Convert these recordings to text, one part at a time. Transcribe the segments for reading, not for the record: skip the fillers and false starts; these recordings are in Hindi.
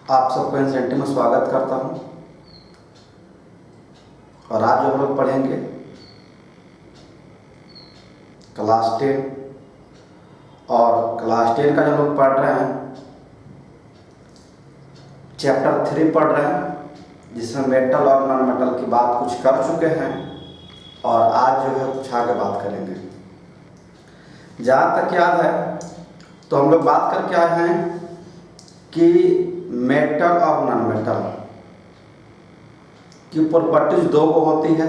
आप सबको एनसीईआरटी में स्वागत करता हूं। और आज हम लोग पढ़ेंगे क्लास 10 और क्लास 10 का जो लोग पढ़ रहे हैं चैप्टर 3 पढ़ रहे हैं, जिसमें मेटल और नॉन मेटल की बात कुछ कर चुके हैं और आज जो है कुछ आगे बात करेंगे। जहाँ तक याद है तो हम लोग बात करके आए हैं कि मेटल और नॉन मेटल की प्रॉपर्टीज दो को होती है,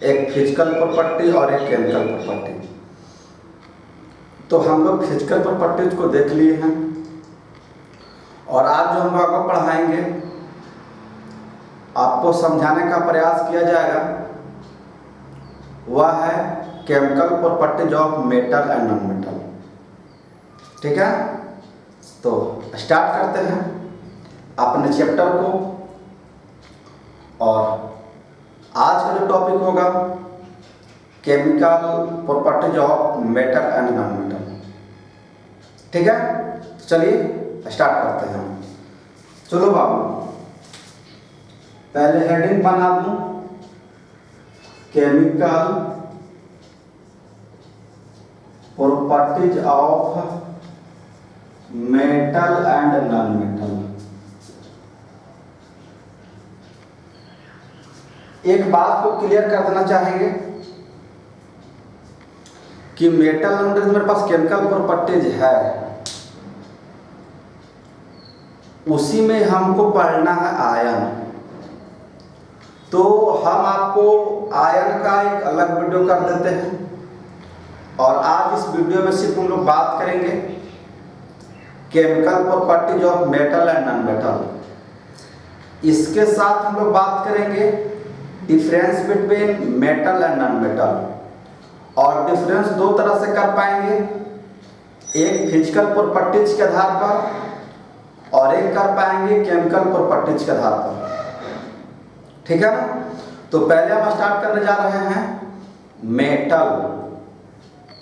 एक फिजिकल प्रॉपर्टी और एक केमिकल प्रॉपर्टी। तो हम लोग फिजिकल प्रॉपर्टीज को देख लिए हैं और आज जो हम लोग आपको पढ़ाएंगे आपको समझाने का प्रयास किया जाएगा वह है chemical properties of metal and non metal. ठीक है, तो स्टार्ट करते हैं अपने चैप्टर को। और आज का जो टॉपिक होगा chemical properties of metal and non metal. ठीक है, चलिए स्टार्ट करते हैं। चलो बाबू, पहले हेडिंग बना दूं chemical properties of metal and non metal. एक बात को क्लियर कर देना चाहेंगे कि मेटल नॉन मेटल मेरे पास केमिकल प्रॉपर्टीज है, उसी में हमको पढ़ना है आयन। तो हम आपको आयन का एक अलग वीडियो कर देते हैं और आज इस वीडियो में सिर्फ हम लोग बात करेंगे chemical properties of metal and non metal. इसके साथ हम लोग बात करेंगे difference between metal and non metal. और डिफरेंस दो तरह से कर पाएंगे, एक फिजिकल प्रॉपर्टीज के आधार पर और एक कर पाएंगे केमिकल प्रॉपर्टीज के आधार पर। ठीक है ना। तो पहले हम स्टार्ट करने जा रहे हैं मेटल।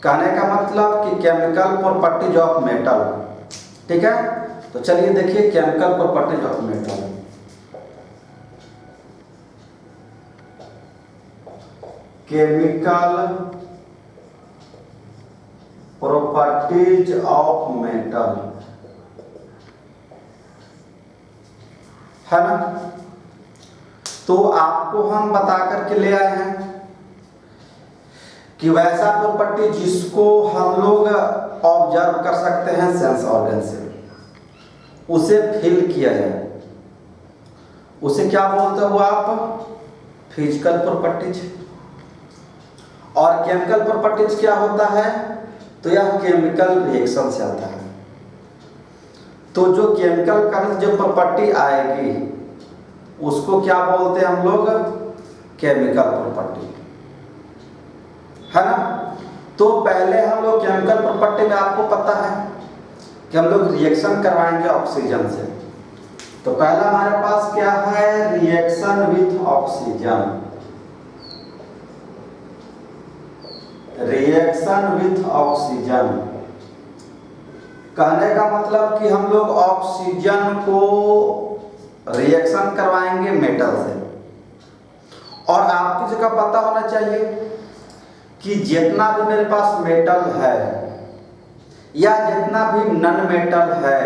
कहने का मतलब कि केमिकल प्रॉपर्टीज ऑफ मेटल। ठीक है, तो चलिए देखिए chemical properties of metal. Chemical properties of metal है ना। तो आपको हम बता करके ले आए हैं कि वैसा प्रॉपर्टी जिसको हम लोग ऑब्जर्व कर सकते हैं सेंस ऑर्गन से, उसे फील किया जाए, उसे क्या बोलते हो आप? Physical properties. और केमिकल प्रॉपर्टीज क्या होता है? तो यह केमिकल रिएक्शन से आता है। तो जो केमिकल का जो प्रॉपर्टी आएगी उसको क्या बोलते हैं हम लोग? केमिकल प्रॉपर्टी, है ना। तो पहले हम लोग केमिकल प्रॉपर्टी में आपको पता है कि हम लोग रिएक्शन करवाएंगे ऑक्सीजन से। तो पहला हमारे पास क्या है? Reaction with oxygen. Reaction with oxygen कहने का मतलब कि हम लोग ऑक्सीजन को रिएक्शन करवाएंगे मेटल से। और आपकी जगह पता होना चाहिए कि जितना भी मेरे पास मेटल है या जितना भी नॉन मेटल है,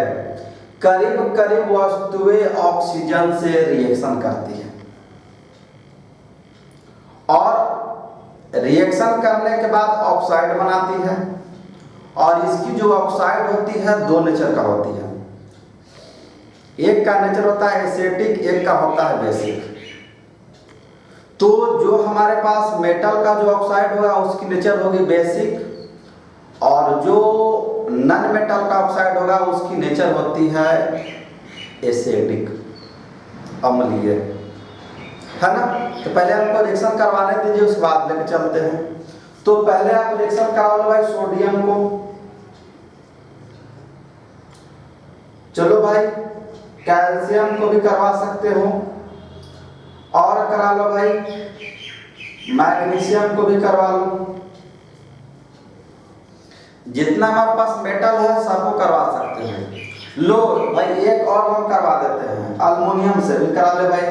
करीब करीब वस्तुएं ऑक्सीजन से रिएक्शन करती है। और रिएक्शन करने के बाद ऑक्साइड बनाती है और इसकी जो ऑक्साइड होती है दो नेचर का होती है। एक का नेचर होता है एसिडिक, एक का होता है बेसिक। तो जो हमारे पास मेटल का जो ऑक्साइड होगा उसकी नेचर होगी बेसिक और जो नॉन मेटल का ऑक्साइड होगा उसकी नेचर होती है एसिडिक, अम्लीय, है ना। तो पहले हमको रिएक्शन करवाने दीजिए, उसके बाद लेके चलते हैं। तो पहले आप रिएक्शन करा लो भाई सोडियम को। चलो भाई कैल्शियम को भी करवा सकते हो और करा लो भाई मैग्नीशियम को भी करवा लो। जितना हमारे पास मेटल है सबको करवा सकते हैं। लो भाई एक और हम करवा देते हैं, अल्युमिनियम से भी करा ले भाई,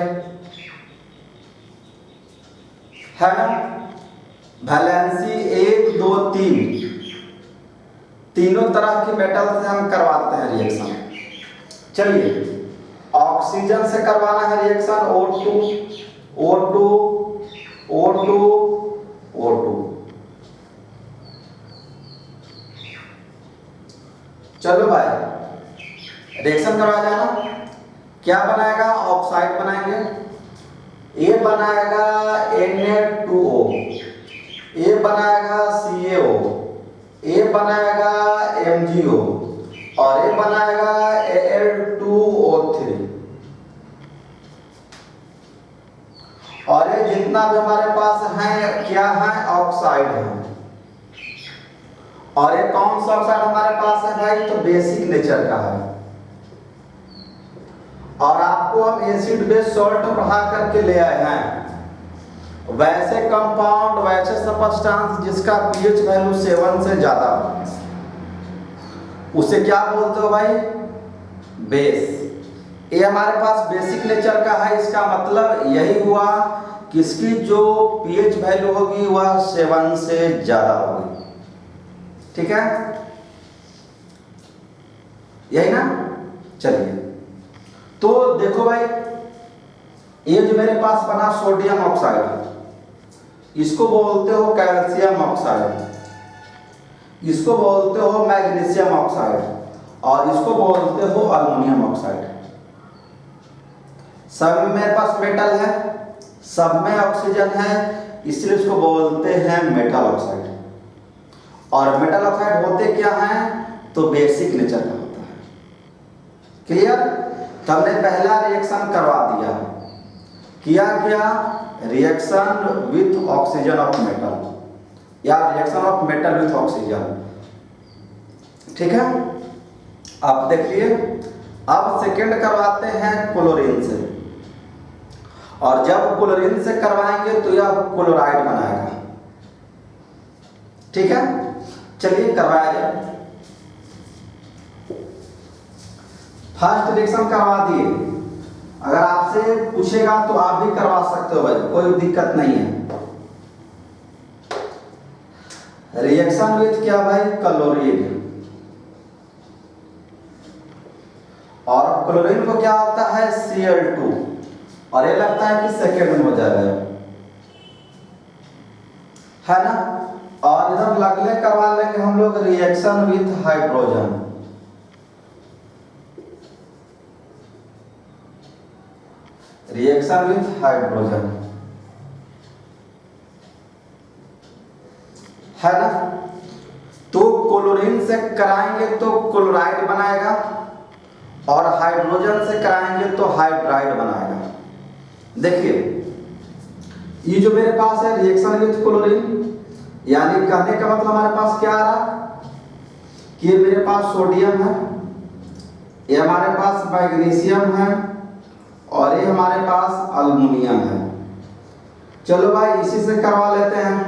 है ना। वैलेंसी 1 2 3 तीनों तरह के मेटल से हम करवाते हैं रिएक्शन। चलिए ऑक्सीजन से करवाना है reaction, O2 O2 O2 O2। चलो भाई रिएक्शन करवा जाना, क्या बनाएगा, ऑक्साइड बनाएंगे, ये बनाएगा Na2O, ये बनाएगा CaO, ये बनाएगा MgO और ये बनाएगा Al2O3। और ये जितना भी हमारे पास है क्या है, ऑक्साइड है। और ये कौन सा ऑक्साइड हमारे पास है भाई, तो बेसिक नेचर का है। और आपको हम एसिड बेस सॉल्ट पढ़ा करके ले आए हैं, वैसे कंपाउंड वैसे सबस्टेंस जिसका पीएच वैल्यू 7 से ज्यादा हो, उसे क्या बोलते हो भाई, बेस। ये हमारे पास बेसिक नेचर का है, इसका मतलब यही हुआ कि इसकी जो पीएच वैल्यू होगी वह 7 से ज्यादा होगी। ठीक है, यही ना। चलिए तो देखो भाई, ये जो मेरे पास बना सोडियम ऑक्साइड, इसको बोलते हो कैल्शियम ऑक्साइड, इसको बोलते हो मैग्नीशियम ऑक्साइड और इसको बोलते हो अल्युमिनियम ऑक्साइड। सब में मेरे पास मेटल है, सब में ऑक्सीजन है, इसलिए इसको बोलते हैं मेटल ऑक्साइड। और मेटल ऑक्साइड होते क्या हैं, तो बेसिक नेचर का होता है। क्लियर। तो हमने पहला रिएक्शन करवा दिया, किया क्या, reaction with oxygen of metal या reaction of metal with oxygen. ठीक है, आप देखिए अब सेकेंड करवाते हैं क्लोरीन से, और जब क्लोरीन से करवाएंगे तो यह क्लोराइड बनाएगा। ठीक है, चलिए करवाया जाए। फर्स्ट रिएक्शन करवा दिए, अगर आपसे पूछेगा तो आप भी करवा सकते हो भाई, कोई दिक्कत नहीं है। रिएक्शन विथ क्या भाई, क्लोरीन। और क्लोरीन को क्या होता है, Cl2, और ये लगता है कि सेकेंड में हो जाएगा, है ना। और इधर लगले करवा लेंगे हम लोग reaction with hydrogen. Reaction with hydrogen, है ना। तो क्लोरीन से कराएंगे तो क्लोराइड बनाएगा, और हाइड्रोजन से कराएंगे तो हाइड्राइड बनाएगा। देखिए ये जो मेरे पास है रिएक्शन विथ क्लोरीन, यानी कहने का मतलब हमारे पास क्या आ रहा कि ये मेरे पास सोडियम है, ये हमारे पास मैग्नीशियम है, और ये हमारे पास अल्युमिनियम है। चलो भाई इसी से करवा लेते हैं।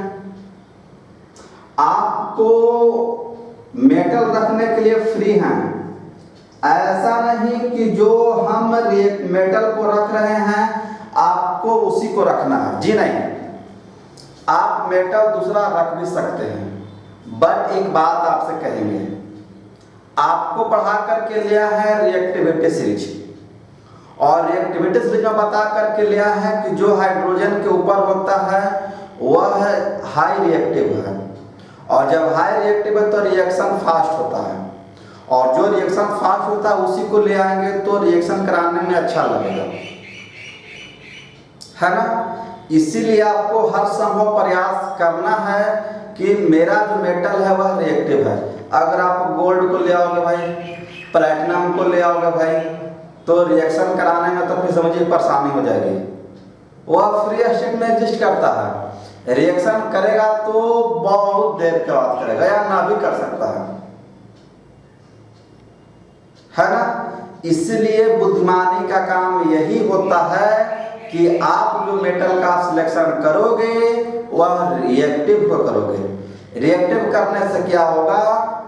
आपको मेटल रखने के लिए फ्री हैं, ऐसा नहीं कि जो हम मेटल को रख रहे हैं आपको उसी को रखना है, जी नहीं। आप मेटल दूसरा रख भी सकते हैं, बट एक बात आपसे कहेंगे, आपको पढ़ा करके लिया है रिएक्टिविटी सीरीज, और रिएक्टिविटी सीरीज में बता करके लिया है कि जो हाइड्रोजन के ऊपर होता है वह हाई रिएक्टिव है, और जब हाई रिएक्टिव है तो रिएक्शन फास्ट होता है, और जो रिएक्शन फास्ट होता है उसी को ले आएंगे तो रिएक्शन कराने में अच्छा लगेगा, है ना। इसीलिए आपको हर संभव प्रयास करना है कि मेरा जो मेटल है वह रिएक्टिव है। अगर आप गोल्ड को ले आओगे भाई, प्लैटिनम को ले आओगे भाई, तो रिएक्शन कराने में तो फिर समझिए परेशानी हो जाएगी। वह फ्री स्टेट में एग्जिस्ट करता है, रिएक्शन करेगा तो बहुत देर के बाद करेगा या ना भी कर सकता है ना। इसलिए बुद्धिमानी का काम यही होता है कि आप जो मेटल का सिलेक्शन करोगे वह रिएक्टिव को करोगे। रिएक्टिव करने से क्या होगा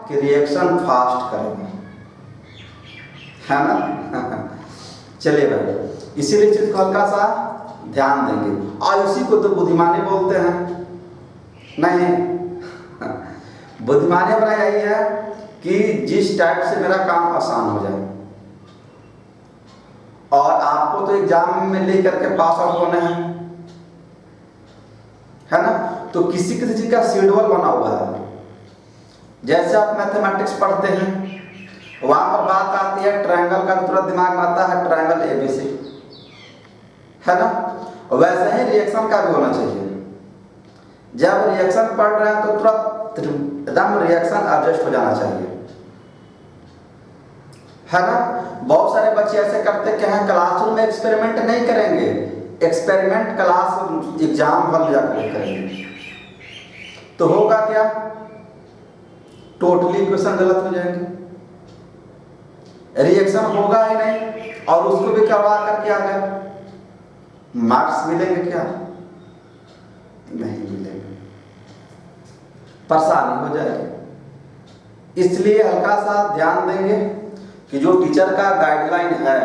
कि रिएक्शन फास्ट करेगा, है ना। चलिए भाई, इसीलिए चीज को हल्का सा ध्यान देंगे। और इसी को तो बुद्धिमानी बोलते हैं। नहीं, बुद्धिमानी हमारा यही है कि जिस टाइप से मेरा काम आसान हो जाए। और आपको तो एग्जाम में लेकर के पास आउट होना है ना। तो किसी किसी चीज का शेड्यूल बना हुआ है। जैसे आप मैथमेटिक्स पढ़ते हैं, वहां पर बात आती है ट्रायंगल का, तुरंत दिमाग में आता है ट्रायंगल एबीसी, है ना। वैसे ही रिएक्शन का भी होना चाहिए। जब रिएक्शन पढ़ रहे हैं तो तुरंत एकदम रिएक्शन एडजस्ट हो जाना चाहिए, है ना। बहुत सारे बच्चे ऐसे करते क्या है, क्लासरूम में एक्सपेरिमेंट नहीं करेंगे, एक्सपेरिमेंट क्लास एग्जाम हॉल में जाकर करेंगे। तो होगा क्या, टोटली इक्वेशन गलत हो जाएंगे, रिएक्शन होगा ही नहीं, और उसको भी करवा करके आ गए, मार्क्स मिलेंगे क्या? नहीं मिलेंगे, परेशानी हो जाएगी। इसलिए हल्का सा ध्यान देंगे कि जो टीचर का गाइडलाइन है,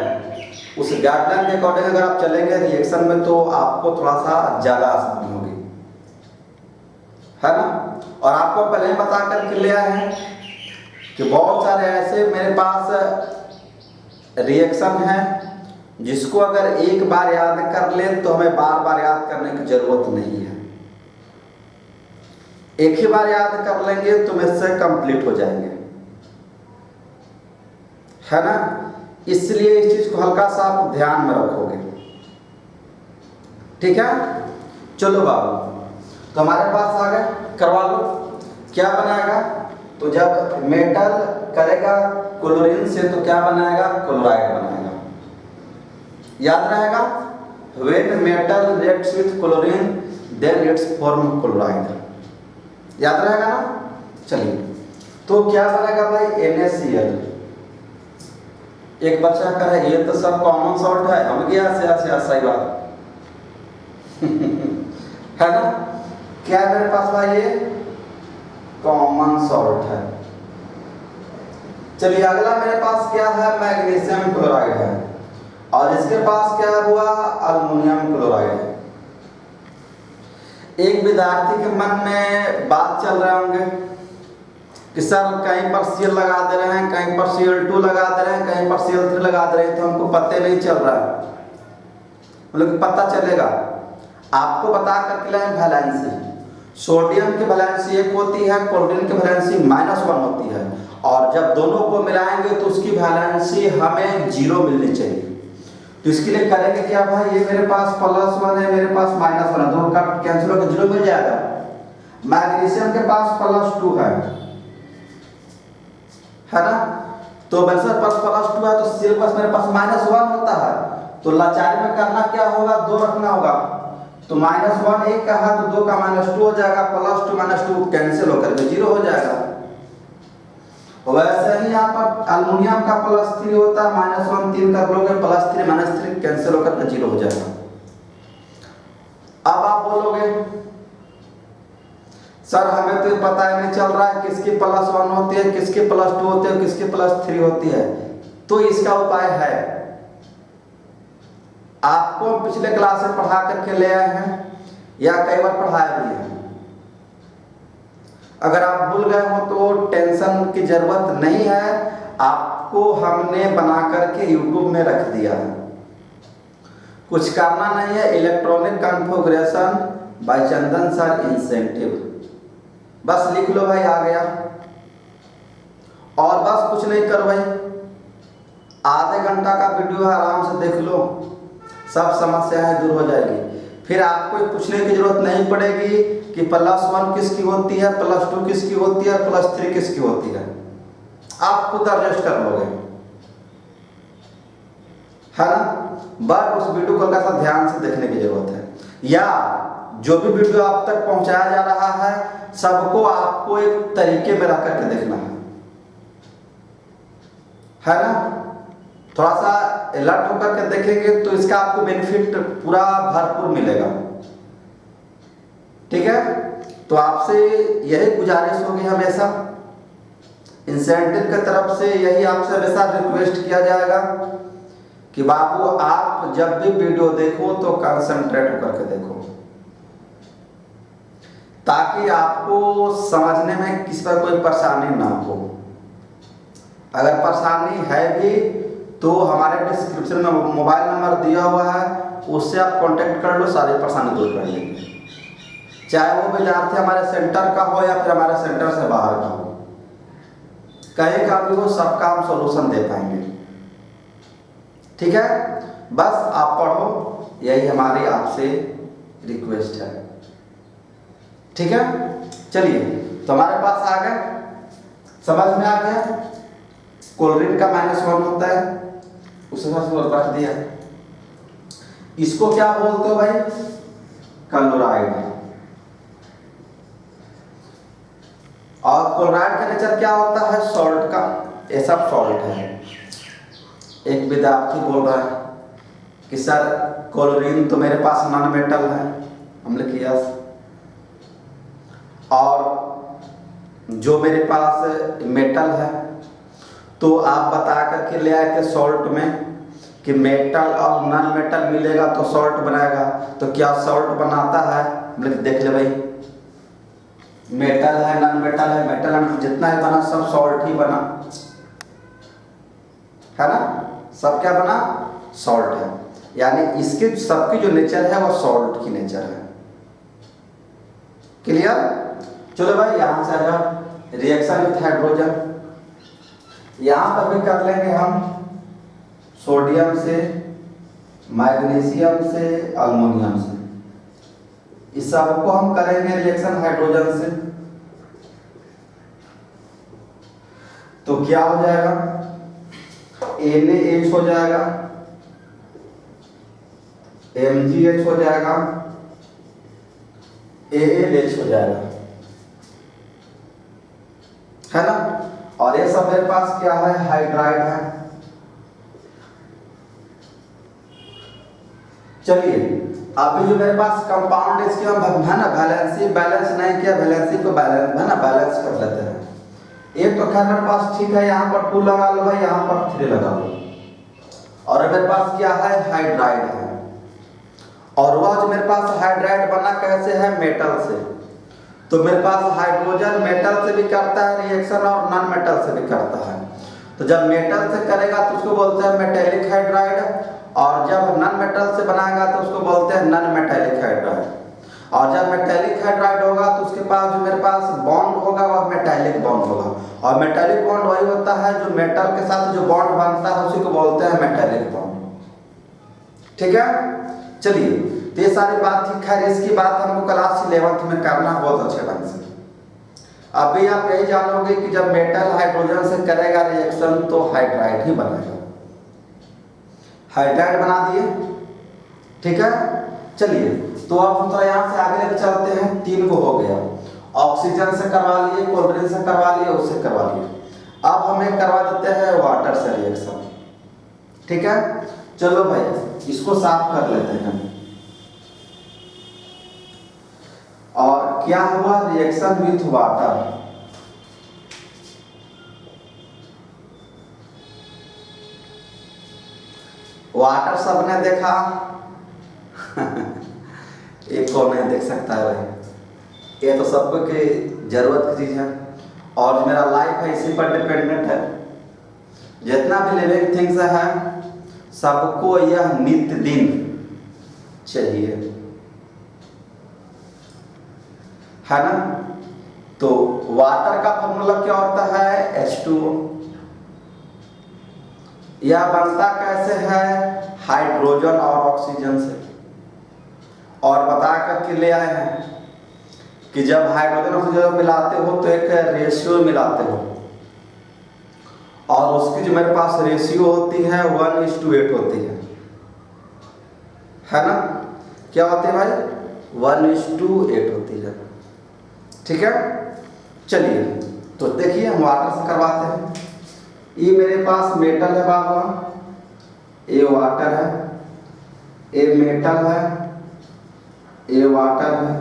उस गाइडलाइन के अकॉर्डिंग अगर आप चलेंगे रिएक्शन में, तो आपको थोड़ा सा ज़्यादा आसानी होगी, है ना। और आपको पहले ही बता करके ले आए हैं कि बहुत सारे ऐसे मेरे पास रिएक्शन है जिसको अगर एक बार याद कर ले तो हमें बार बार याद करने की जरूरत नहीं है। एक ही बार याद कर लेंगे तो इससे कंप्लीट हो जाएंगे, है ना। इसलिए इस चीज को हल्का सा आप ध्यान में रखोगे, ठीक है। चलो बाबू, तो हमारे पास आ गए, करवा लो। क्या बनाएगा, तो जब मेटल करेगा क्लोरीन से तो क्या बनाएगा, क्लोराइड बनाएगा। याद रहेगा, when metal reacts with chlorine then it's form chloride. याद रहेगा ना। चलिए, तो क्या बनेगा भाई, NaCl। एक बच्चा कह रहा है ये तो सब कॉमन सॉल्ट है, हम गया से सही बात है ना। क्या है मेरे पास भाई, ये कॉमन सॉल्ट है। चलिए अगला मेरे पास क्या है, मैग्नीशियम क्लोराइड है, और इसके पास क्या हुआ, अल्युमिनियम क्लोराइड है। एक विद्यार्थी के मन में बात चल रहे होंगे कि सर कहीं पर Cl लगा दे रहे हैं, कहीं पर Cl2 लगा दे रहे हैं, कहीं पर Cl3 लगा दे रहे हैं, तो हमको पता नहीं चल रहा है। मतलब पता चलेगा, आपको बता करके लाए वैलेंसी। सोडियम की वैलेंसी 1 होती है, क्लोरीन की वैलेंसी -1 होती है, और जब दोनों को मिलाएंगे तो उसकी वैलेंसी हमें 0 मिलनी चाहिए। तो इसके लिए करेंगे क्या भाई, ये मेरे पास +1 है, मेरे पास -1 है, दोनों का कैंसिल होकर 0 मिल जाएगा। मैग्नीशियम के पास +2 है ना। तो मेरे पास +2 है, तो Cl पास मेरे पास -1 होता है, तो लाचारी में करना क्या होगा, 2 रखना होगा। तो -1 एक का है तो 2 का -2 हो जाएगा, +2 -2 कैंसिल होकर के 0 हो जाएगा। वैसे ही यहाँ पर अल्युमिनियम का +3 होता है, -1 3 कर लोगे, +3 -3 कैंसिल होकर के 0 हो जाएगा। अब आप बोलोगे सर हमें तो पता ही नहीं चल रहा है किसकी +1 होती है, किसकी +2 होती है, किसकी +3 होती है। तो इसका उपाय है, आपको पिछले क्लास में पढ़ा करके ले आए हैं या कई बार पढ़ाया भी है। अगर आप भूल गए हो तो टेंशन की जरूरत नहीं है, आपको हमने बना करके YouTube में रख दिया है, कुछ करना नहीं है। इलेक्ट्रॉनिक कॉन्फ़िगरेशन बाय चंदन सर इंसेंटिव, बस लिख लो भाई, आ गया। और बस कुछ नहीं कर भाई, आधे घंटा का वीडियो है, आराम से देख लो, सब समस्याएं दूर हो जाएगी। फिर आपको पूछने की जरूरत नहीं पड़ेगी कि +1 किसकी होती है, +2 किसकी होती है, +3 किसकी होती है, आप खुद एडजस्ट कर लोगे, है ना। बस उस वीडियो को थोड़ा सा ध्यान से देखने की जरूरत है, या जो भी वीडियो आप तक पहुंचाया जा रहा है सबको आपको एक तरीके में रख करके देखना है ना। थोड़ा सा अलर्ट होकर के देखेंगे तो इसका आपको बेनिफिट पूरा भरपूर मिलेगा, ठीक है। तो आपसे यही गुजारिश होगी हमेशा इंसेंटिव की तरफ से यही आपसे हमेशा रिक्वेस्ट किया जाएगा कि बाबू आप जब भी वीडियो देखो तो कंसंट्रेट करके देखो, ताकि आपको समझने में किसी पर कोई परेशानी ना हो। अगर परेशानी है भी तो हमारे डिस्क्रिप्शन में मोबाइल नंबर दिया हुआ है, उससे आप कांटेक्ट कर लो, सारी परेशानी दूर कर लेंगे। चाहे वो विद्यार्थी हमारे सेंटर का हो या फिर हमारे सेंटर से बाहर का हो, कहीं का भी हो, सबका हम सॉल्यूशन दे पाएंगे। ठीक है, बस आप पढ़ो, यही हमारी आपसे रिक्वेस्ट है। ठीक है, चलिए तो हमारे पास आ गए, समझ में आ गया। क्लोरीन का -1 होता है, उसे रख दिया। इसको क्या बोलते हो भाई? क्लोराइड। और क्लोराइड का नेचर क्या होता है? सॉल्ट का। ये सब सॉल्ट है। एक विद्यार्थी बोल रहा है कि सर क्लोरीन तो मेरे पास नॉन मेटल है, हमने किया, और जो मेरे पास मेटल है, तो आप बता करके ले आए थे सॉल्ट में कि मेटल और नॉन मेटल मिलेगा तो सॉल्ट बनाएगा, तो क्या सॉल्ट बनाता है? देख ले भाई, मेटल है, नॉन मेटल है, मेटल जितना ही बना सब सॉल्ट ही बना, है ना? सब क्या बना? सॉल्ट है। यानी इसके सबकी जो नेचर है वो सॉल्ट की नेचर है। क्लियर? चलो भाई यहां से आजा, रिएक्शन विथ हाइड्रोजन। यहां पर भी कर लेंगे हम सोडियम से, मैग्नीशियम से, अल्युमिनियम से, इस सबको हम करेंगे रिएक्शन हाइड्रोजन से। तो क्या हो जाएगा? NaH हो जाएगा, MgH हो जाएगा, AlH हो जाएगा, है ना? और ये सब मेरे पास क्या है? हाइड्राइड है। चलिए अभी जो मेरे पास कंपाउंड इसके हम है ना, वैलेंसी बैलेंस नहीं किया, वैलेंसी को बैलेंस है ना, बैलेंस कर लेते हैं। एक तो खैर मेरे पास ठीक है, यहाँ पर 2 लगा लो भाई, यहाँ पर 3 लगा लो। और मेरे पास क्या है? हाइड्राइड है। और वह जो मेरे पास हाइड्राइड बना कैसे है? मेटल से। तो मेरे पास हाइड्रोजन मेटल से भी करता है रिएक्शन और नॉन मेटल से भी करता है। तो जब मेटल से करेगा तो उसको बोलते हैं मेटेलिक हाइड्राइड, और जब नॉन मेटल से बनाएगा तो उसको बोलते हैं नॉन मेटेलिक हाइड्राइड। और जब मेटेलिक हाइड्राइड होगा तो उसके पास जो मेरे पास बॉन्ड होगा वह मेटेलिक बॉन्ड होगा, और मेटेलिक बॉन्ड वही होता है जो मेटल के साथ जो बॉन्ड बनता है उसी को बोलते हैं मेटेलिक बॉन्ड। ठीक है, चलिए तो ये सारी बात थी। खैर इसकी बात हमको क्लास 11th में करना बहुत अच्छे ढंग से। अभी आप यही जानोगे कि जब मेटल हाइड्रोजन से करेगा रिएक्शन तो हाइड्राइड ही बनेगा। हाइड्राइड बना दिए, ठीक है। चलिए तो अब हम तो यहाँ से आगे लेकर चलते हैं। 3 को हो गया, ऑक्सीजन से करवा लिए, क्लोरीन से करवा लिए, उससे करवा लिए। अब हम एक करवा देते हैं वाटर से रिएक्शन, ठीक है। चलो भाई इसको साफ कर लेते हैं। और क्या हुआ? Reaction with water. वाटर सबने देखा एक कौन नहीं देख सकता है भाई, ये तो सबको की जरूरत की चीज है। और मेरा लाइफ है इसी पर डिपेंडेंट है। जितना भी लिविंग थिंग्स है सबको यह नित्य दिन चाहिए, है ना। तो वाटर का फॉर्मूला क्या होता है? H2O। यह बनता कैसे है? हाइड्रोजन और ऑक्सीजन से। और बता करके ले आए हैं कि जब हाइड्रोजन ऑक्सीजन मिलाते हो तो एक रेशियो मिलाते हो, और उसकी जो मेरे पास रेशियो होती है 1:8 होती है ना। क्या होती है भाई? 1:8 होती है, ठीक है। चलिए तो देखिए हम वाटर से करवाते हैं। ये मेरे पास मेटल है बाबा, ये वाटर है, ये मेटल है, ये वाटर है।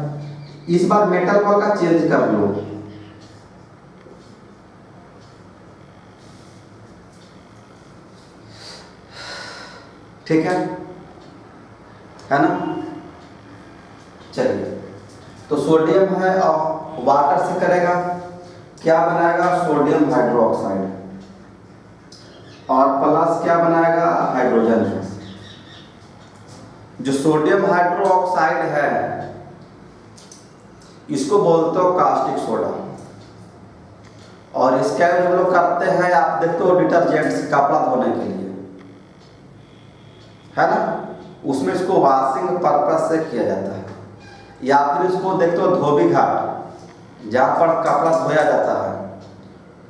इस बार मेटल को का चेंज कर लो, ठीक है ना। चलिए, तो सोडियम है और वाटर से करेगा, क्या बनाएगा, सोडियम हाइड्रोक्साइड, और प्लस क्या बनाएगा, हाइड्रोजन गैस। जो सोडियम हाइड्रोक्साइड है इसको बोलते हो कास्टिक सोडा, और इसका यूज हम लोग करते हैं, आप देखते हो डिटर्जेंट्स, कपड़ा धोने के लिए, है ना, उसमें इसको वॉशिंग पर्पस से किया जाता है। या फिर इसको देखते हो धोबी घाट, जहाँ पर कपड़ा धोया जाता है,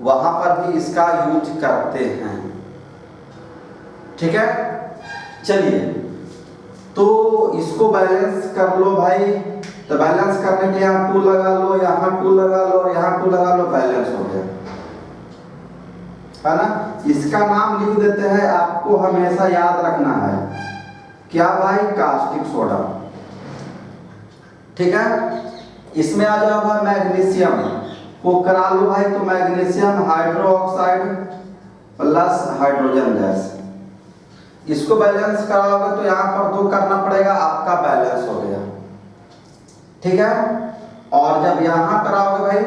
वहाँ पर भी इसका यूज करते हैं। ठीक है, चलिए, तो इसको बैलेंस कर लो भाई। तो बैलेंस करने के लिए यहाँ 2 लगा लो, यहाँ 2 लगा लो, यहाँ 2 लगा लो, बैलेंस हो गया, है ना। इसका नाम लिख देते हैं, आपको हमेशा याद रखना है, क्या भाई, कास्टिक सोडा। ठीक है, इसमें आ जाओ भाई मैग्नीशियम को करा लो भाई, तो magnesium hydroxide plus hydrogen gas, इसको बैलेंस कराओगे तो यहाँ पर 2 करना पड़ेगा, आपका बैलेंस हो गया। ठीक है, और जब यहाँ कराओगे भाई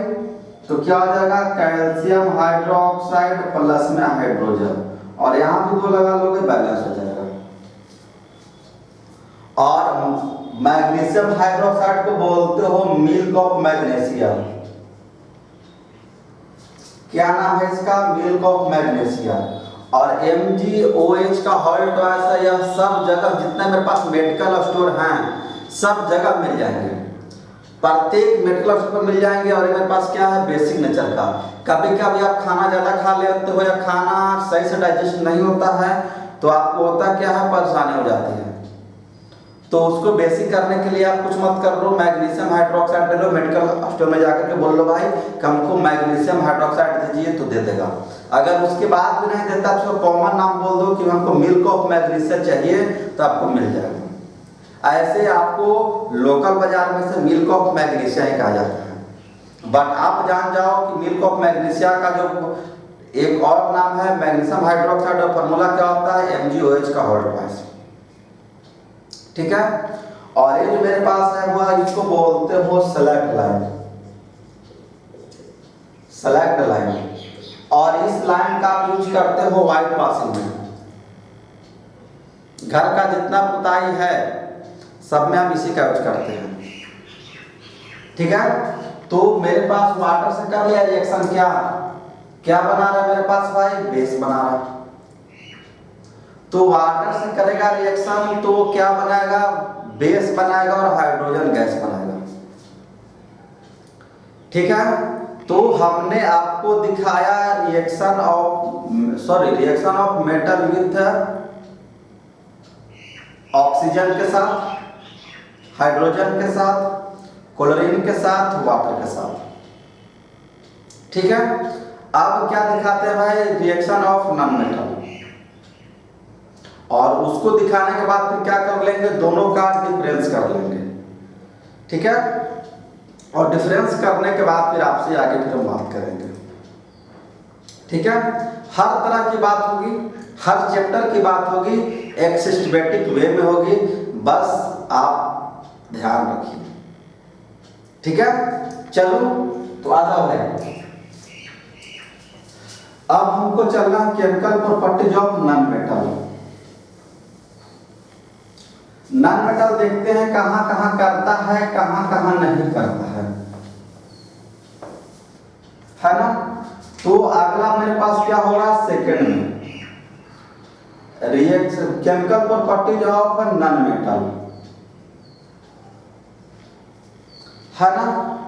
तो क्या हो जाएगा, कैल्शियम हाइड्रोक्साइड प्लस में हाइड्रोजन, और यहाँ भी 2 लगा लोगे, बैलेंस हो जाएगा। और मैग्नीशियम हाइड्रोक्साइड को बोलते हो मिल्क ऑफ मैग्नीशियम। क्या नाम है इसका, मिल्क ऑफ मैग्नीशियम। और MgOH का हॉल्ट ऐसा, यह सब जगह जितने मेरे पास मेडिकल स्टोर हैं सब जगह मिल जाएंगे, प्रत्येक मेडिकल स्टोर पर मिल जाएंगे। और मेरे पास क्या है, बेसिक नेचर का। कभी कभी आप खाना ज़्यादा खा लेते हो या खाना सही से डाइजेस्ट नहीं होता है, तो आपको होता क्या है, परेशानी हो जाती है। तो उसको बेसिक करने के लिए आप कुछ मत कर लो, मैग्नीशियम हाइड्रोक्साइड ले लो, मेडिकल स्टोर में जाकर के बोल लो भाई हमको मैग्नीशियम हाइड्रोक्साइड दीजिए, तो दे देगा। अगर उसके बाद भी नहीं देता तो कॉमन नाम बोल दो कि हमको मिल्क ऑफ मैग्नीशियम चाहिए, तो आपको मिल जाएगा। ऐसे आपको लोकल बाजार में से मिल्क ऑफ मैग्नीशियम ही कहा जाता है। बट आप जान जाओ कि मिल्क ऑफ मैग्नीशियम का जो एक और नाम है मैग्नीशियम हाइड्रोक्साइड, और फार्मूला क्या होता है, MgOH का होल ट्वाइस। ठीक है, और ये जो मेरे पास है वो इसको बोलते हो सेलेक्ट लाइन, सेलेक्ट लाइन। और इस लाइन का आप यूज करते हो व्हाइट वॉशिंग में। घर का जितना पुताई है सब में हम इसी का यूज करते हैं। ठीक है, तो मेरे पास वाटर से कर लिया रिएक्शन, क्या क्या बना रहा है मेरे पास भाई, बेस बना रहा है। तो वाटर से करेगा रिएक्शन तो क्या बनाएगा, बेस बनाएगा और हाइड्रोजन गैस बनाएगा। ठीक है, तो हमने आपको दिखाया reaction of metal with oxygen के साथ, हाइड्रोजन के साथ, क्लोरीन के साथ, वाटर के साथ। ठीक है, अब क्या दिखाते हैं भाई, रिएक्शन ऑफ नॉन मेटल। और उसको दिखाने के बाद फिर क्या कर लेंगे, दोनों का डिफरेंस कर लेंगे। ठीक है, और डिफरेंस करने के बाद फिर आपसे आगे फिर हम बात करेंगे। ठीक है, हर तरह की बात होगी, हर चैप्टर की बात होगी, एक सिस्टमैटिक वे में होगी, बस आप ध्यान रखिए। ठीक है, चलो तो आ जाओ भाई। अब हमको चलना chemical properties of non metal. Non metal देखते हैं कहां कहां करता है, कहां कहां नहीं करता है ना। तो अगला मेरे पास क्या होगा, सेकंड में reaction chemical properties of non metal, है ना।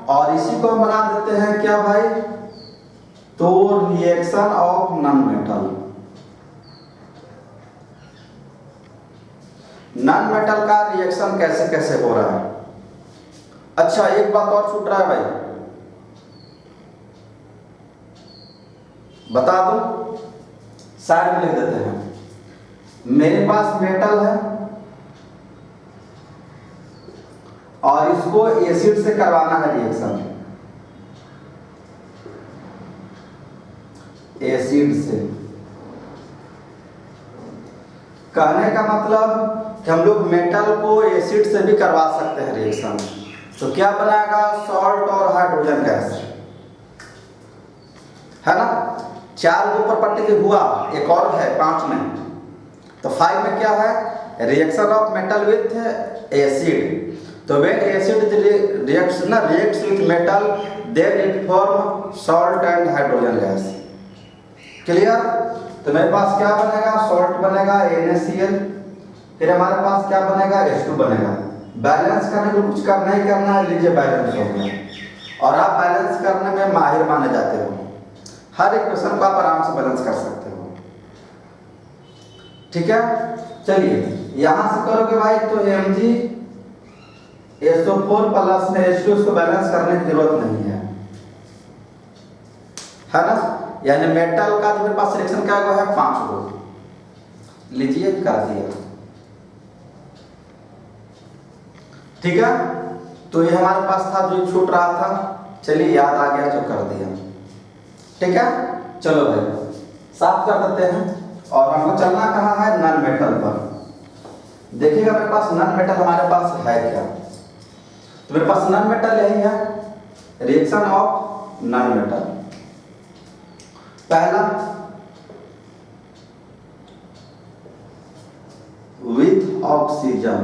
और इसी को हम बना देते हैं क्या भाई, तो reaction of non metal. Non metal का रिएक्शन कैसे कैसे हो रहा है। अच्छा, एक बात और छूट रहा है भाई, बता दो, साइड में लिख देते हैं। मेरे पास मेटल है और इसको एसिड से करवाना है रिएक्शन, एसिड से कहने का मतलब कि हम लोग मेटल को एसिड से भी करवा सकते हैं रिएक्शन। तो क्या बनाएगा, सॉल्ट और हाइड्रोजन गैस, है ना। 4 के ऊपर पट्टी हुआ, एक और है 5 में। तो 5 में क्या है, reaction of metal with acid. तो when acid reacts with metal then it form salt and hydrogen gas. Clear. तो मेरे पास क्या बनेगा, सॉल्ट बनेगा NaCl, फिर हमारे पास क्या बनेगा, H2 बनेगा। बैलेंस करने को कुछ करना ही करना है, लीजिए बैलेंस हो गया। और आप बैलेंस करने में माहिर माने जाते हो, हर इक्वेशन को आप आराम से बैलेंस कर सकते हो। ठीक है, चलिए यहां से करोगे भाई तो MgSO4 प्लस में H2, उसको बैलेंस करने की जरूरत नहीं है ना। यानी मेटल का जो मेरे पास रिएक्शन क्या हुआ है, 5 गो। लीजिए कर दिया। ठीक है, तो ये हमारे पास था जो छूट रहा था, चलिए याद आ गया तो कर दिया। ठीक है, चलो भाई साफ कर देते हैं। और हमको चलना कहाँ है, नॉन मेटल पर। देखिएगा मेरे पास नॉन मेटल हमारे पास है क्या, तो मेरे पास नॉन मेटल यही है, रिएक्शन ऑफ नॉन मेटल। पहला विथ ऑक्सीजन,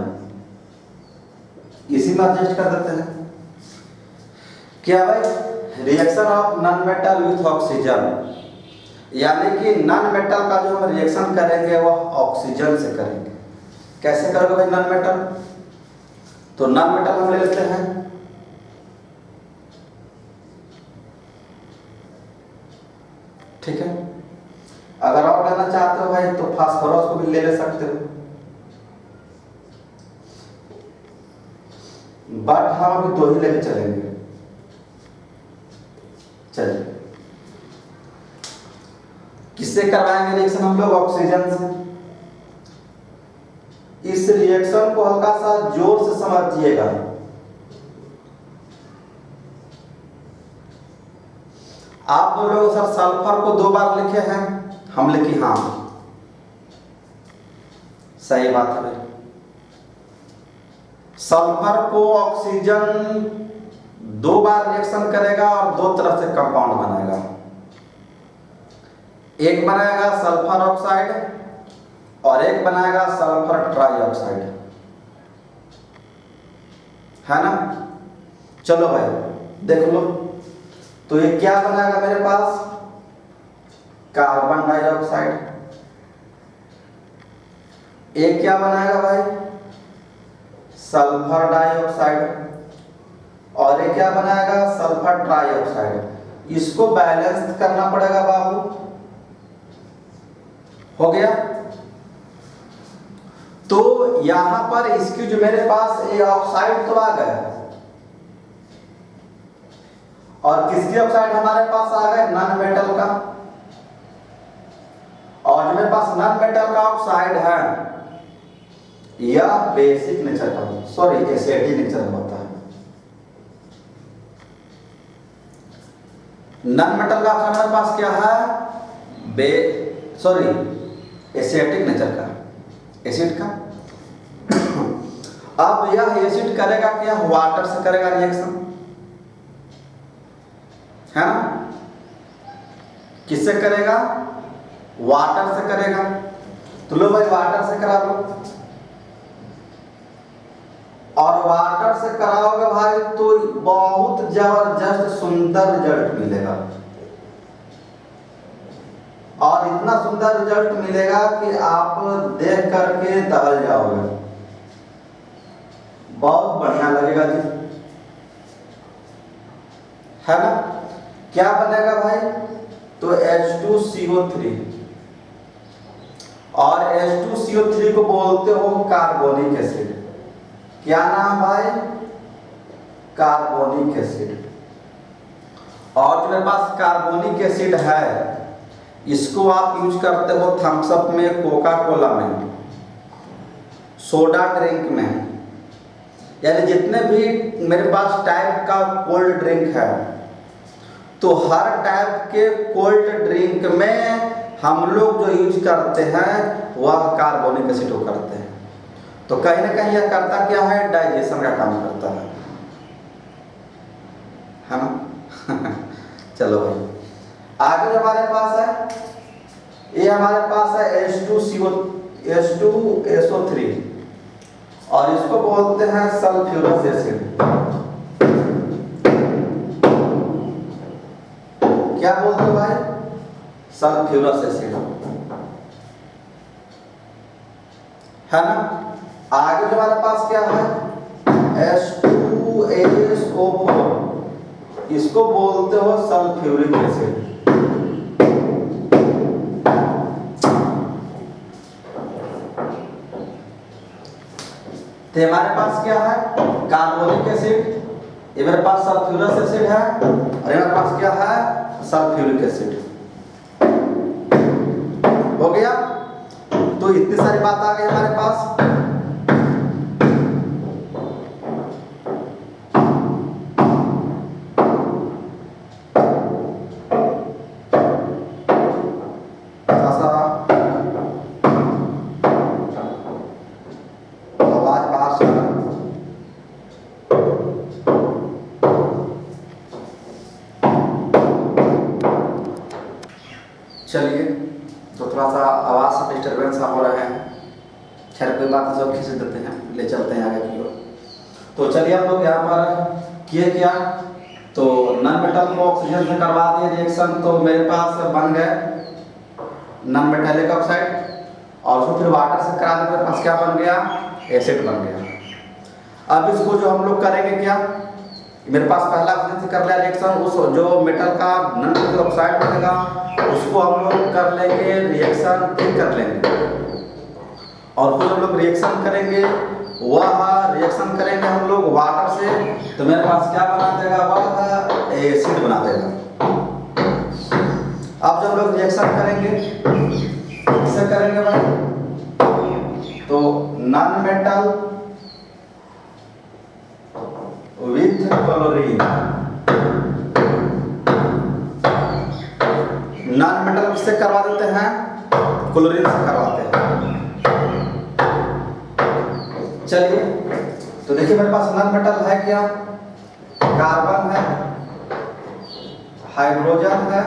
इसी में एडजस्ट कर देते हैं। क्या भाई, reaction of non metal with oxygen, यानी कि नॉन मेटल का जो हम रिएक्शन करेंगे वह ऑक्सीजन से करेंगे। कैसे करोगे भाई नॉन मेटल, तो नॉन मेटल हम ले लेते हैं, ठीक है। अगर और लेना चाहते हो भाई तो फास्फोरस को भी ले सकते हो, बट हम अभी 2 ही लेके चलेंगे। चलिए किससे करवाएंगे रिएक्शन हम लोग, ऑक्सीजन से। इस रिएक्शन को हल्का सा जोर से समझिएगा। आप बोलोगे सर सल्फर को 2 बार लिखे हैं, हम लिखी हाँ, सही बात है भाई। सल्फर को ऑक्सीजन 2 बार रिएक्शन करेगा और 2 तरह से कंपाउंड बनाएगा। एक बनाएगा सल्फर ऑक्साइड और एक बनाएगा सल्फर ट्राइऑक्साइड, है ना। चलो भाई देख लो, तो ये क्या बनाएगा मेरे पास, कार्बन डाइऑक्साइड। एक क्या बनाएगा भाई, सल्फर डाइऑक्साइड। और ये क्या बनाएगा, सल्फर ट्राइऑक्साइड। इसको बैलेंस करना पड़ेगा बाबू, हो गया। तो यहां पर इसकी जो मेरे पास ये ऑक्साइड तो आ गए, और किसकी ऑक्साइड हमारे पास आ गए, नॉन मेटल का। और जो मेरे पास नॉन मेटल का ऑक्साइड है यह बेसिक नेचर का, सॉरी एसिडिक नेचर का होता है। नॉन मेटल का ऑक्साइड हमारे पास क्या है, सॉरी एसिडिक नेचर का, एसिड का। अब यह एसिड करेगा क्या, वाटर से करेगा रिएक्शन, है ना। किससे करेगा, वाटर से करेगा। तो लो भाई वाटर से करा लो, और वाटर से कराओगे भाई तो बहुत जबरदस्त सुंदर रिजल्ट मिलेगा। और इतना सुंदर रिजल्ट मिलेगा कि आप देख करके दहल जाओगे, बहुत बढ़िया लगेगा जी, है ना। क्या बनेगा भाई, तो H2CO3, और H2CO3 को बोलते हो कार्बोनिक एसिड। क्या नाम भाई, कार्बोनिक एसिड। और जो मेरे पास कार्बोनिक एसिड है इसको आप यूज करते हो थम्स अप में, कोका कोला में, सोडा ड्रिंक में, यानी जितने भी मेरे पास टाइप का कोल्ड ड्रिंक है तो हर टाइप के कोल्ड ड्रिंक में हम लोग जो यूज करते हैं वह कार्बोनिक एसिड को करते हैं। तो कहीं ना कहीं यह करता क्या है, डाइजेशन का काम करता है ना। चलो भाई आगे जो हमारे पास है, ये हमारे पास है H2SO3 और इसको बोलते हैं सल्फ्यूरस एसिड। क्या बोलते हैं भाई, सल्फ्यूरस एसिड है ना। आगे जो हमारे पास क्या है, H2SO4, इसको बोलते हो सल्फ्यूरिक एसिड। तो हमारे पास क्या है, कार्बोनिक एसिड, ये मेरे पास सल्फ्यूरस एसिड है और हमारे पास क्या है, सल्फ्यूरिक एसिड। हो गया। तो इतनी सारी बात आ गई हमारे पास। चलिए, तो थोड़ा सा आवाज़ से डिस्टर्बेंस हो रहा है, खैर कोई बात नहीं, सब खींच देते हैं, ले चलते हैं आगे की ओर। तो चलिए हम लोग यहाँ पर किए क्या, तो नॉन मेटल को ऑक्सीजन से करवा दिए रिएक्शन, तो मेरे पास बन गए नॉन मेटालिक ऑक्साइड, और उसको फिर वाटर से करा दें, मेरे पास क्या बन गया, एसिड बन गया। अब इसको जो हम लोग करेंगे क्या, मेरे पास पहला ऑक्सीजन से कर लिया रिएक्शन, उस जो मेटल का नॉन मेटालिक ऑक्साइड बनेगा उसको हम लोग कर लेंगे रिएक्शन, फिर कर लेंगे, और फिर हम लोग रिएक्शन करेंगे, वह रिएक्शन करेंगे हम लोग वाटर से, तो मेरे पास क्या बना देगा, वह एसिड बना देगा। अब जब हम लोग रिएक्शन करेंगे, किससे करेंगे भाई, तो non metal with chlorine, non metal किससे करवा देते हैं, क्लोरीन से करवाते हैं। चलिए, तो देखिए मेरे पास नॉन मेटल है क्या, कार्बन है, हाइड्रोजन है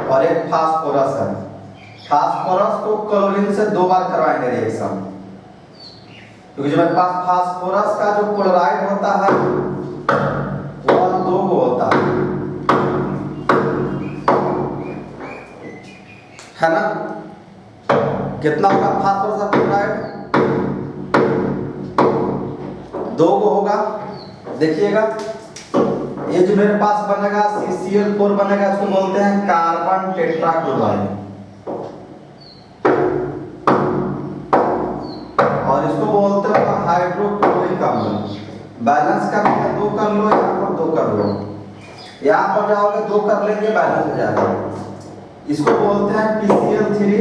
और एक फास्फोरस है। फास्फोरस को क्लोरीन से 2 बार करवाएंगे रिएक्शन, क्योंकि जो मेरे पास फास्फोरस का जो क्लोराइड होता है वह 2 होता है ना। कितना होगा फास्फोरस का क्लोराइड, 2 होगा। देखिएगा ये जो मेरे पास बनेगा CCl4 बनेगा, इसको बोलते हैं कार्बन टेट्राक्लोराइड, और इसको बोलते हैं हाइड्रोक्लोरिक अम्ल। बैलेंस करना है 2 कर लो, यहाँ पर 2 कर लो, यहाँ पर जाओगे 2 कर लेंगे, बैलेंस हो जाएगा। इसको बोलते हैं PCl3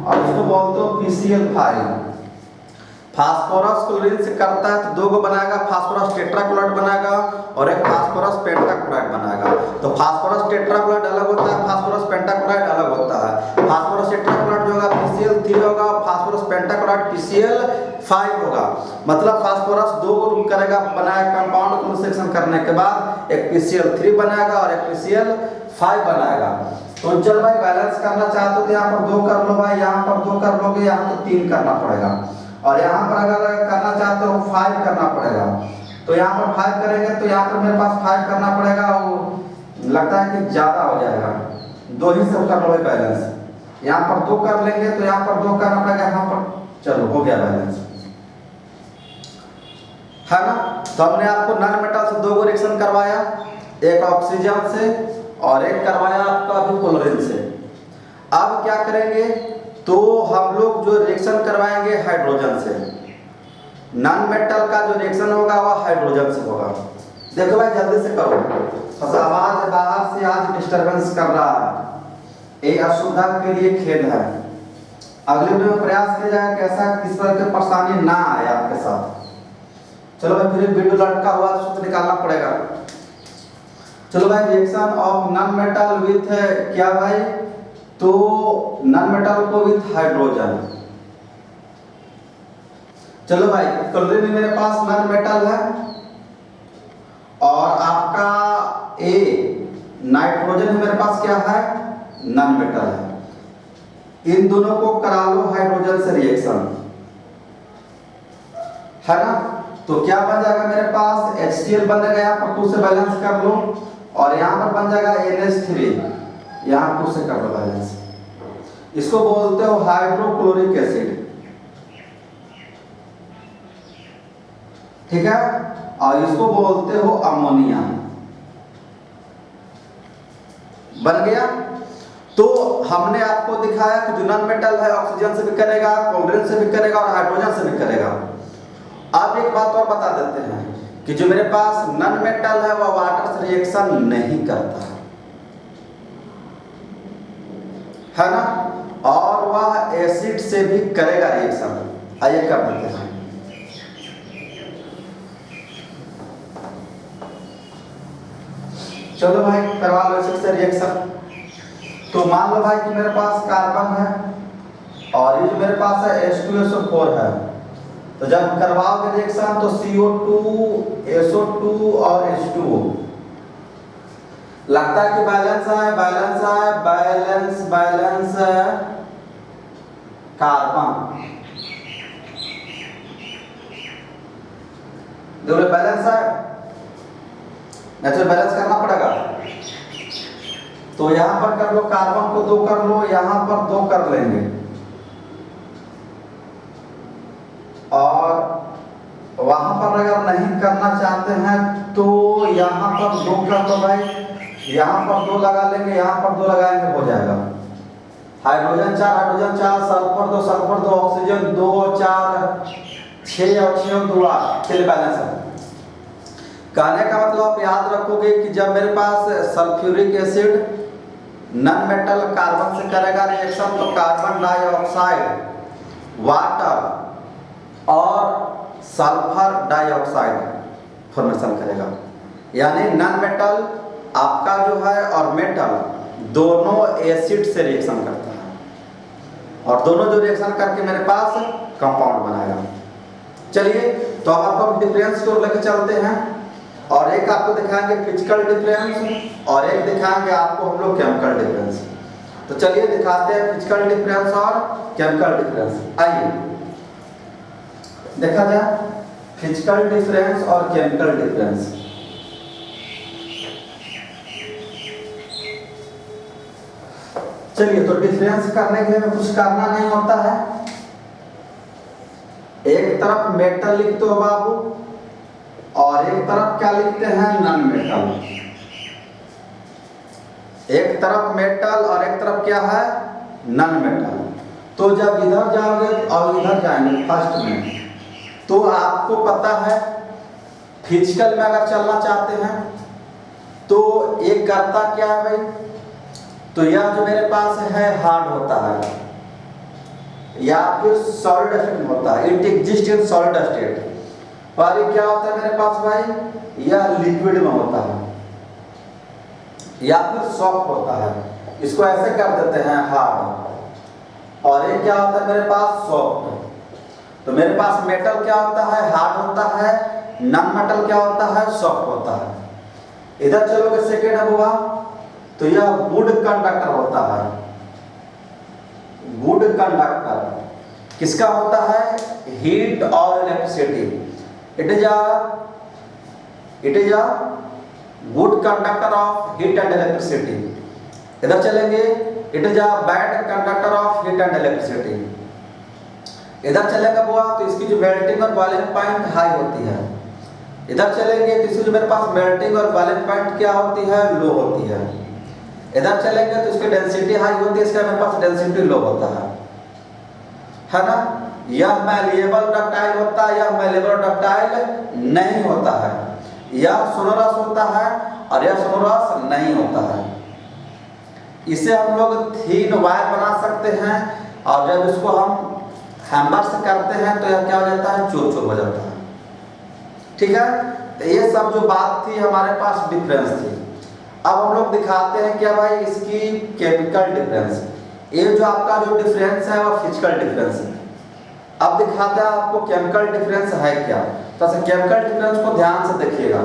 और इसको बोलते हो PCl5। फास्फोरस क्लोरीन से करता है तो 2 को बनाएगा, फास्फोरस टेट्राक्लोराइड बनाएगा और एक फास्फोरस पेंटाक्लोराइड बनाएगा। तो फास्फोरस टेट्राक्लोराइड अलग होता है, फास्फोरस पेंटाक्लोराइड अलग होता है। फास्फोरस टेट्राक्लोराइड जो होगा PCl3 होगा, फास्फोरस पेंटाक्लोराइड PCl5 होगा। मतलब फास्फोरस 2 ग्रुप करेगा, बनाएगा कंपाउंड को रिएक्शन करने के बाद एक PCl3 बनाएगा और एक PCl5 बनाएगा। तो चल भाई बैलेंस करना चाहते हो तो यहाँ पर 2 कर लो भाई, यहाँ पर 2 कर लोगे, यहाँ तो 3 करना पड़ेगा, और यहाँ पर अगर करना चाहते हो 5 करना पड़ेगा। तो यहाँ पर 5 करेंगे तो यहाँ पर मेरे पास 5 करना पड़ेगा, वो लगता है कि ज़्यादा हो जाएगा, 2 ही सब कर लो भाई बैलेंस। यहाँ पर 2 कर लेंगे तो यहाँ पर 2 करना पड़ेगा, यहाँ पर चलो हो गया बैलेंस, है ना। तो हमने आपको नॉन मेटल से 2 रिएक्शन करवाया, एक ऑक्सीजन से और एक करवाया आपका अभी क्लोरीन से। अब क्या करेंगे, तो हम लोग जो रिएक्शन करवाएंगे हाइड्रोजन से, नॉन मेटल का जो रिएक्शन होगा वह हाइड्रोजन से होगा। देखो भाई जल्दी से करो, बस आवाज बाहर से आज डिस्टरबेंस कर रहा है, ये असुविधा के लिए खेद है। अगले वीडियो में प्रयास किया जाए कि ऐसा किस तरह की परेशानी ना आए आपके साथ। चलो भाई, फिर वीडियो लटका हुआ तो सूत्र निकालना पड़ेगा। चलो भाई, reaction of non metal with क्या भाई, तो नॉन मेटल को विथ हाइड्रोजन। चलो भाई, क्लोरीन में मेरे पास नॉन मेटल है और आपका ए नाइट्रोजन में मेरे पास क्या है, नॉन मेटल है। इन दोनों को करा लो हाइड्रोजन से रिएक्शन, है ना। तो क्या बन जाएगा मेरे पास, HCl बन जाएगा, यहाँ पर 2 से बैलेंस कर लो और यहाँ पर बन जाएगा NH3, यहाँ 2 से कर लो बैलेंस। इसको बोलते हो हाइड्रोक्लोरिक एसिड, ठीक है। और इसको बोलते हो अमोनिया। बन गया। तो हमने आपको दिखाया कि जो नॉन मेटल है ऑक्सीजन से भी करेगा, क्लोरीन से भी करेगा और हाइड्रोजन से भी करेगा। अब एक बात और बता देते हैं कि जो मेरे पास नॉन मेटल है वह वाटर से रिएक्शन नहीं करता है ना, और वह एसिड से भी करेगा रिएक्शन। आइए कर देते हैं। चलो भाई करवा लो एसिड से रिएक्शन। तो मान लो भाई कि मेरे पास कार्बन है और ये जो मेरे पास है H2SO4 है। तो जब करवाओगे रिएक्शन तो CO2 SO2 और H2O लगता है कि बैलेंस है, बैलेंस है, बैलेंस बैलेंस है। कार्बन दोनों बैलेंस है, नेचुरल बैलेंस करना पड़ेगा। तो यहां पर कर लो, कार्बन को 2 कर लो, यहां पर 2 कर लेंगे और वहां पर अगर नहीं करना चाहते हैं तो यहां पर 2 कर दो भाई, यहां पर 2 लगा लेंगे, यहां पर 2 लगाएंगे, हो जाएगा। हाइड्रोजन 4 हाइड्रोजन 4, सल्फर 2 ऑक्सीजन 2 4 6 और 6 2 8, चलिए बैलेंस है। कहने का मतलब आप याद रखोगे कि जब मेरे पास sulphuric acid non metal carbon से करेगा रिएक्शन तो कार्बन डाइऑक्साइड, वाटर और सल्फर डाइऑक्साइड फॉर्मेशन करेगा। यानी नॉन मेटल आपका जो है और मेटल दोनों एसिड से रिएक्शन करता है और दोनों जो रिएक्शन करके मेरे पास कंपाउंड बनाएगा। चलिए तो अब आपको डिफरेंस को लेकर चलते हैं और एक आपको दिखाएंगे फिजिकल डिफरेंस और एक दिखाएंगे आपको हम लोग केमिकल डिफरेंस। तो चलिए दिखाते हैं फिजिकल डिफरेंस और केमिकल डिफरेंस। आइए देखा जाए फिजिकल डिफरेंस और केमिकल डिफरेंस। चलिए तो डिफरेंस करने के लिए कुछ करना नहीं होता है। एक तरफ मेटल लिखते हो बाबू और एक तरफ क्या लिखते हैं, नॉन मेटल। एक तरफ मेटल और एक तरफ क्या है, नॉन मेटल। तो जब इधर जाओगे और इधर जाएंगे फर्स्ट में, तो आपको पता है फिजिकल में अगर चलना चाहते हैं तो एक करता क्या है भाई, तो यह जो मेरे पास है हार्ड होता है या फिर सॉलिड स्टेट होता है, it exist in solid state. पर क्या होता है मेरे पास भाई, यह लिक्विड में होता है या फिर सॉफ्ट होता है। इसको ऐसे कर देते हैं हार्ड। और ये क्या होता है मेरे पास, सॉफ्ट। तो मेरे पास मेटल क्या होता है, हार्ड होता है, नॉन मेटल क्या होता है, सॉफ्ट होता है। इधर चलोगे सेकेंड हुआ तो यह गुड कंडक्टर होता है। गुड कंडक्टर किसका होता है, हीट और electricity. It is a good conductor of heat and electricity. इधर चलेंगे, it is a bad conductor of heat and electricity. इधर चलेगा बुआ तो इसकी जो मेल्टिंग और बॉइलिंग पॉइंट हाई होती है। इधर चलेंगे तो इसकी जो मेरे पास मेल्टिंग और बॉइलिंग पॉइंट क्या होती है, लो होती है। इधर चलेंगे तो इसकी डेंसिटी हाई होती है, इसका मेरे पास डेंसिटी लो होता है ना। यह मैलिएबल डक्टाइल होता है, यह मैलिएबल डक्टाइल नहीं होता है। यह सोनोरस होता है और यह सोनोरस नहीं होता है। इसे हम लोग थीन वायर बना सकते हैं और जब इसको हम हैमर से करते हैं तो यह क्या हो जाता है, चूर चूर हो जाता है। ठीक है, तो ये सब जो बात थी हमारे पास डिफरेंस थी। अब हम लोग दिखाते हैं क्या भाई, इसकी केमिकल डिफरेंस। ये जो आपका जो डिफरेंस है वो फिजिकल डिफरेंस है। अब दिखाते हैं आपको केमिकल डिफरेंस है क्या। तो केमिकल डिफरेंस को ध्यान से देखिएगा।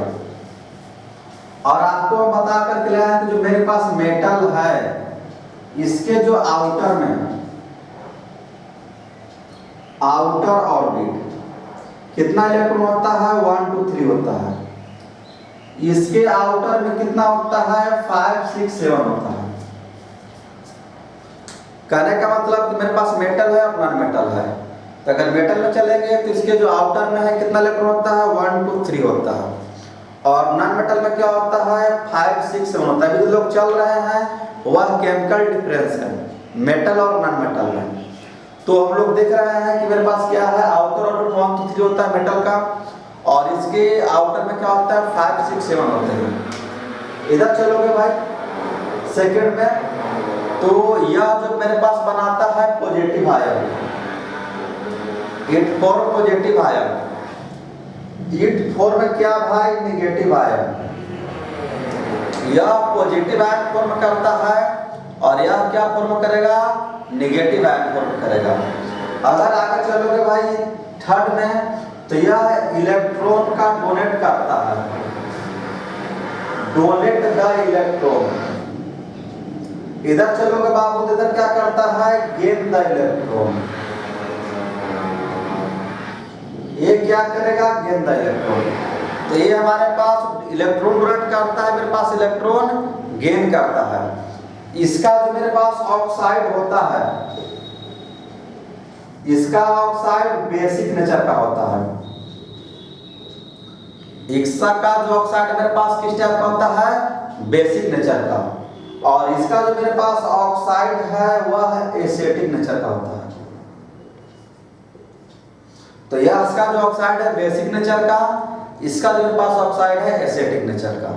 और आपको हम बता कर के लाए कि जो मेरे पास मेटल है इसके जो आउटर में आउटर ऑर्बिट कितना इलेक्ट्रॉन होता है 1 2 3 होता है। इसके आउटर में कितना होता है 5 6 7 होता है। कहने का मतलब कि मेरे पास मेटल है और नॉन मेटल है। तो अगर मेटल में चलेंगे तो इसके जो आउटर में है कितना इलेक्ट्रॉन होता है 1 2 3 होता है। और नॉन मेटल में क्या होता है 5 6 7 होता है। अभी जो लोग चल रहे हैं वह केमिकल डिफरेंस है मेटल और नॉन मेटल में। तो हम लोग देख रहे हैं कि मेरे पास क्या है आउटर ऑर्बिट 1 2 3 होता है मेटल का, और इसके आउटर में क्या होता है 5 6 7 होते हैं। इधर चलोगे भाई सेकंड में, तो यह जो मेरे पास बनाता है positive ion, it for positive ion. It for में क्या भाई नेगेटिव आयन। यह पॉजिटिव आयन फॉर्म करता है और यह क्या फॉर्म करेगा नेगेटिव आयन फॉर्म करेगा। अगर आगे चलोगे भाई थर्ड में, तो यह इलेक्ट्रॉन का डोनेट करता है, डोनेट द इलेक्ट्रॉन। इधर चलोगे बाबू, इधर क्या करता है गेन द इलेक्ट्रॉन। ये क्या करेगा गेन द इलेक्ट्रॉन। तो ये हमारे पास इलेक्ट्रॉन डोनेट करता है, मेरे पास इलेक्ट्रॉन गेन करता है। इसका जो मेरे पास ऑक्साइड होता है, इसका ऑक्साइड बेसिक नेचर का होता है। इसका का जो ऑक्साइड मेरे पास किस टाइप का होता है बेसिक नेचर का, और इसका जो मेरे पास ऑक्साइड है वह एसिटिक नेचर का होता है। तो यह इसका जो ऑक्साइड है बेसिक नेचर का, इसका जो मेरे पास ऑक्साइड है एसिटिक नेचर का।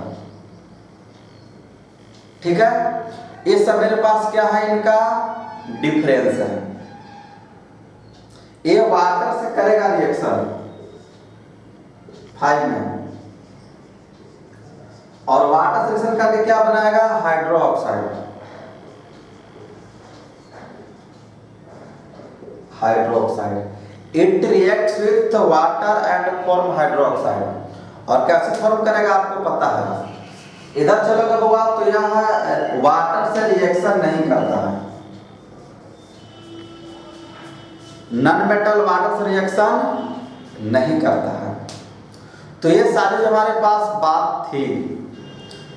ठीक है, ये सब मेरे पास क्या है इनका डिफरेंस है। ये वाटर से करेगा रिएक्शन 5 में, और वाटर से रिएक्शन करके क्या बनाएगा hydro oxide. Hydro oxide it reacts with water and form hydro oxide. और कैसे फॉर्म करेगा आपको पता है। इधर चलोगे हुआ तो यह वाटर से रिएक्शन नहीं करता है। नॉन मेटल वाटर से रिएक्शन नहीं करता है। तो ये सारी जो हमारे पास बात थी,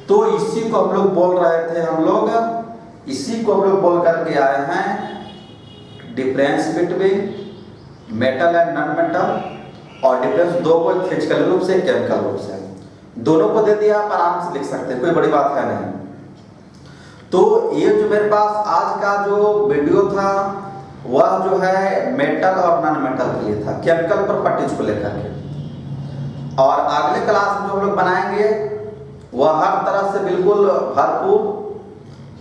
तो इसी को हम लोग बोल रहे थे, हम लोग इसी को हम लोग बोल करके आए हैं difference between metal and non metal. और डिफरेंस दो को फिजिकल रूप से केमिकल रूप से, दोनों को दे दिया आप आराम से लिख सकते हैं, कोई बड़ी बात है नहीं। तो ये जो मेरे पास आज का जो वीडियो था वह जो है मेटल और नॉन मेटल के लिए था, केमिकल प्रॉपर्टीज को लेकर के। और अगले क्लास में जो हम लोग बनाएंगे वह हर तरह से बिल्कुल भरपूर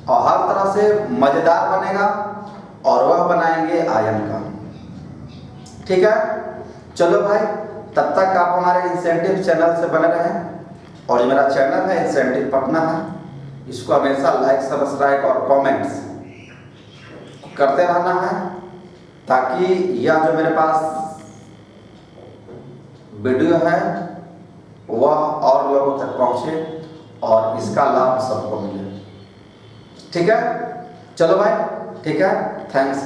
और हर तरह से मजेदार बनेगा, और वह बनाएंगे आयन का। ठीक है, चलो भाई, तब तक आप हमारे इंसेंटिव चैनल से बने रहें। और जो मेरा चैनल है इंसेंटिव पटना है, इसको हमेशा लाइक सब्सक्राइब और कमेंट्स करते रहना है, ताकि यह जो मेरे पास वीडियो है वह और लोगों तक पहुंचे और इसका लाभ सबको मिले। ठीक है, चलो भाई, ठीक है, थैंक्स।